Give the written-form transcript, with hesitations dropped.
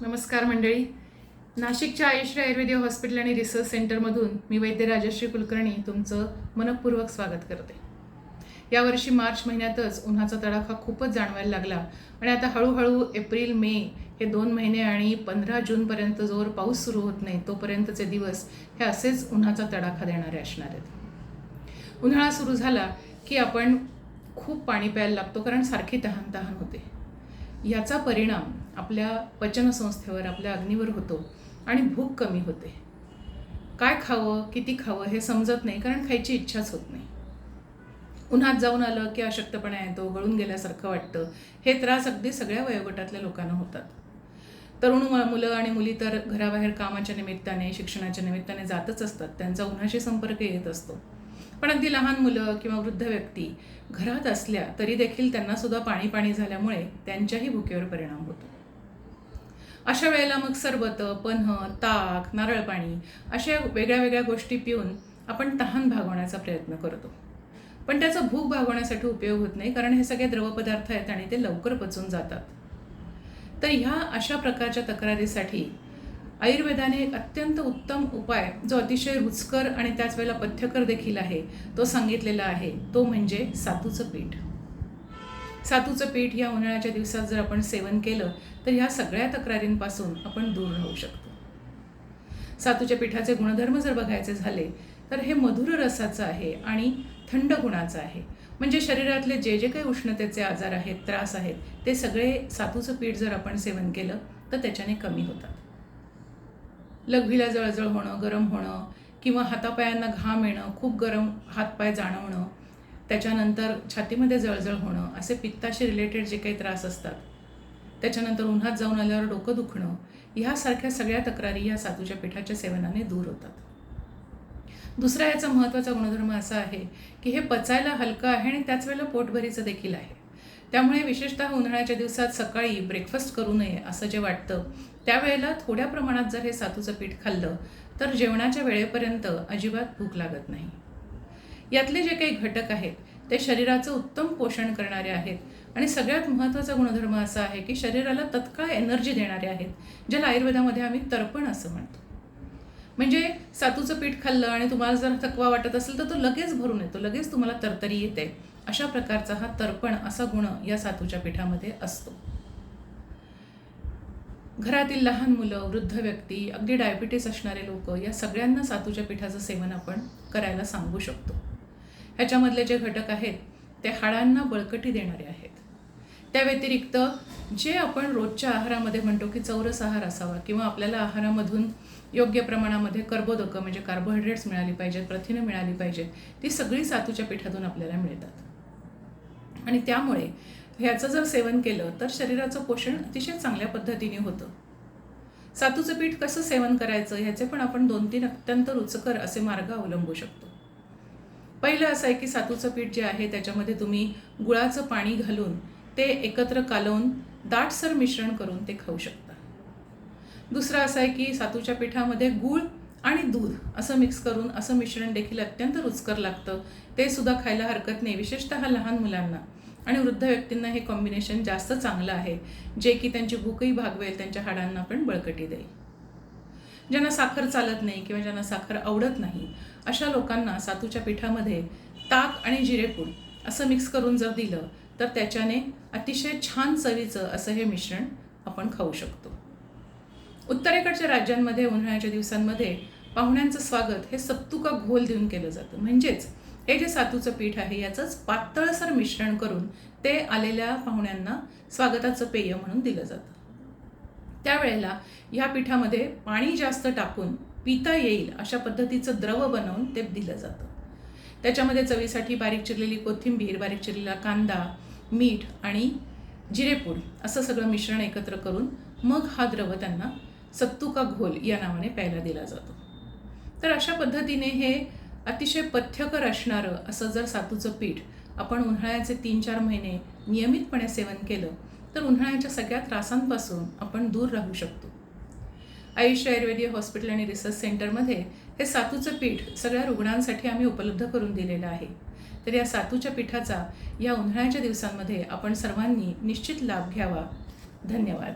नमस्कार मंडळी. नाशिकच्या आयुश्री आयुर्वेदिक हॉस्पिटल आणि रिसर्च सेंटरमधून मी वैद्य राजश्री कुलकर्णी तुमचं मनपूर्वक स्वागत करते. यावर्षी मार्च महिन्यातच उन्हाचा तडाखा खूपच जाणवायला लागला आणि आता हळूहळू एप्रिल मे हे 2 महिने आणि 15 जूनपर्यंत जोवर पाऊस सुरू होत नाही तोपर्यंतचे दिवस हे असेच उन्हाचा तडाखा देणारे असणार आहेत. उन्हाळा सुरू झाला की आपण खूप पाणी प्यायला लागतो कारण सारखी तहान होते. याचा परिणाम आपल्या पचनसंस्थेवर, आपल्या अग्नीवर होतो आणि भूक कमी होते. काय खावं, किती खावं हे समजत नाही कारण खायची इच्छाच होत नाही. उन्हात जाऊन आलं की अशक्तपणा येतो, गळून गेल्यासारखं वाटतं. हे त्रास अगदी सगळ्या वयोगटातल्या लोकांना होतात. तरुण मुलं आणि मुली तर घराबाहेर कामाच्या निमित्ताने, शिक्षणाच्या निमित्ताने जातच असतात. त्यांचा उन्हाशी संपर्क येत असतो. पण अगदी लहान मुलं किंवा वृद्ध व्यक्ती घरात असल्या तरी देखील त्यांना सुद्धा पाणी झाल्यामुळे त्यांच्याही भुकेवर परिणाम होतो. अशा वेळेला मग सरबत, पन्ह, ताक, नारळ पाणी अशा वेगळ्या गोष्टी पिऊन आपण तहान भागवण्याचा प्रयत्न करतो. पण त्याचा भूक भागवण्यासाठी उपयोग होत नाही कारण हे सगळे द्रवपदार्थ आहेत आणि ते लवकर पचून जातात. तर ह्या अशा प्रकारच्या तक्रारीसाठी आयुर्वेदाने एक अत्यंत उत्तम उपाय, जो अतिशय रुचकर आणि त्याच वेळेला पथ्यकर देखील आहे, तो सांगितलेला आहे. तो म्हणजे सातूचं पीठ. सातूचं पीठ या उन्हाळ्याच्या दिवसात जर आपण सेवन केलं तर ह्या सगळ्या तक्रारींपासून आपण दूर राहू शकतो. सातूच्या पीठाचे गुणधर्म जर बघायचे झाले तर हे मधुर रसाचं आहे आणि थंड गुणाचं आहे. म्हणजे शरीरातले जे काही उष्णतेचे आजार आहेत, त्रास आहेत, ते सगळे सातूचं पीठ जर आपण सेवन केलं तर त्याच्याने कमी होतात. लघवीला जळजळ होणं, गरम होणं किंवा हातापायांना घाम येणं, खूप गरम हातपाय जाणवणं, त्याच्यानंतर छातीमध्ये जळजळ होणं, असे पित्ताशी रिलेटेड जे काही त्रास असतात, त्याच्यानंतर उन्हात जाऊन आल्यावर डोकं दुखणं, ह्यासारख्या सगळ्या तक्रारी या सातूच्या पिठाच्या सेवनाने दूर होतात. दुसरा याचा महत्त्वाचा गुणधर्म असा आहे की हे पचायला हलकं आहे आणि त्याच वेळेला पोटभरीचं देखील आहे. त्यामुळे विशेषतः उन्हाळ्याच्या दिवसात सकाळी ब्रेकफास्ट करू नये असं जे वाटतं, त्यावेळेला थोड्या प्रमाणात जर हे सातूचं पीठ खाल्लं तर जेवणाच्या वेळेपर्यंत अजिबात भूक लागत नाही. यातले जे काही घटक आहेत ते शरीराचं उत्तम पोषण करणारे आहेत आणि सगळ्यात महत्त्वाचा गुणधर्म असा आहे की शरीराला तत्काळ एनर्जी देणारे आहेत, ज्याला आयुर्वेदामध्ये आम्ही तर्पण असं म्हणतो. म्हणजे सातूचं पीठ खाल्लं आणि तुम्हाला जर थकवा वाटत असेल तर तो लगेच भरून येतो, लगेच तुम्हाला तरतरी येते. अशा प्रकारचा हा तर्पण असा गुण या सातूच्या पिठामध्ये असतो. घरातील लहान मुलं, वृद्ध व्यक्ती, अगदी डायबिटीस असणारे लोक, या सगळ्यांना सातूच्या पिठाचं सेवन आपण करायला सांगू शकतो. ह्याच्यामधले जे घटक आहेत ते हाडांना बळकटी देणारे आहेत. त्या व्यतिरिक्त जे आपण रोजच्या आहारामध्ये म्हणतो की चौरस आहार असावा किंवा आपल्याला आहारामधून योग्य प्रमाणामध्ये कर्बोदकं म्हणजे कार्बोहायड्रेट्स मिळाली पाहिजेत, प्रथिनं मिळाली पाहिजेत, ती सगळी सातूच्या पिठातून आपल्याला मिळतात. आणि त्यामुळे ह्याचं जर सेवन केलं तर शरीराचं पोषण अतिशय चांगल्या पद्धतीने होतं. सातूचं पीठ कसं सेवन करायचं ह्याचे पण आपण 2-3 अत्यंत रुचकर असे मार्ग अवलंबू शकतो. पहिलं असं आहे की सातूचं पीठ जे आहे त्याच्यामध्ये तुम्ही गुळाचं पाणी घालून ते एकत्र कालवून दाटसर मिश्रण करून ते खाऊ शकता. दुसरं असं आहे की सातूच्या पिठामध्ये गूळ आणि दूध असं मिक्स करून असं मिश्रण देखील अत्यंत रुचकर लागतं. ते सुद्धा खायला हरकत नाही. विशेषतः लहान मुलांना आणि वृद्ध व्यक्तींना हे कॉम्बिनेशन जास्त चांगलं आहे, जे की त्यांची भूकही भागवेल, त्यांच्या हाडांना पण बळकटी देईल. ज्यांना साखर चालत नाही किंवा ज्यांना साखर आवडत नाही अशा लोकांना सातूच्या पिठामध्ये ताक आणि जिरेपूड असं मिक्स करून जर दिलं तर त्याच्याने अतिशय छान चवीचं असं हे मिश्रण आपण खाऊ शकतो. उत्तरेकडच्या राज्यांमध्ये उन्हाळ्याच्या दिवसांमध्ये पाहुण्यांचं स्वागत हे सत्तू का घोल देऊन केलं जातं. म्हणजेच हे जे सातूचं पीठ आहे याचंच पातळसर मिश्रण करून ते आलेल्या पाहुण्यांना स्वागताचं पेय म्हणून दिलं जातं. त्यावेळेला या पिठामध्ये पाणी जास्त टाकून पिता येईल अशा पद्धतीचं द्रव बनवून ते दिलं जातं. त्याच्यामध्ये चवीसाठी बारीक चिरलेली कोथिंबीर, बारीक चिरलेला कांदा, मीठ आणि जिरेपूड असं सगळं मिश्रण एकत्र करून मग हा द्रव त्यांना सत्तू का घोल या नावाने प्यायला दिला जातो. तर अशा पद्धतीने हे अतिशय पथ्यकर असणारं असं जर सातूचं पीठ आपण उन्हाळ्याचे 3-4 महिने नियमितपणे सेवन केलं तर उन्हाळ्याच्या सगळ्या त्रासांपासून आपण दूर राहू शकतो. आयुष आयुर्वेदिक हॉस्पिटल आणि रिसर्च सेंटरमध्ये हे सातूचं पीठ सगळ्या रुग्णांसाठी आम्ही उपलब्ध करून दिलेलं आहे. तर या सातूच्या पीठाचा या उन्हाळ्याच्या दिवसांमध्ये आपण सर्वांनी निश्चित लाभ घ्यावा. धन्यवाद.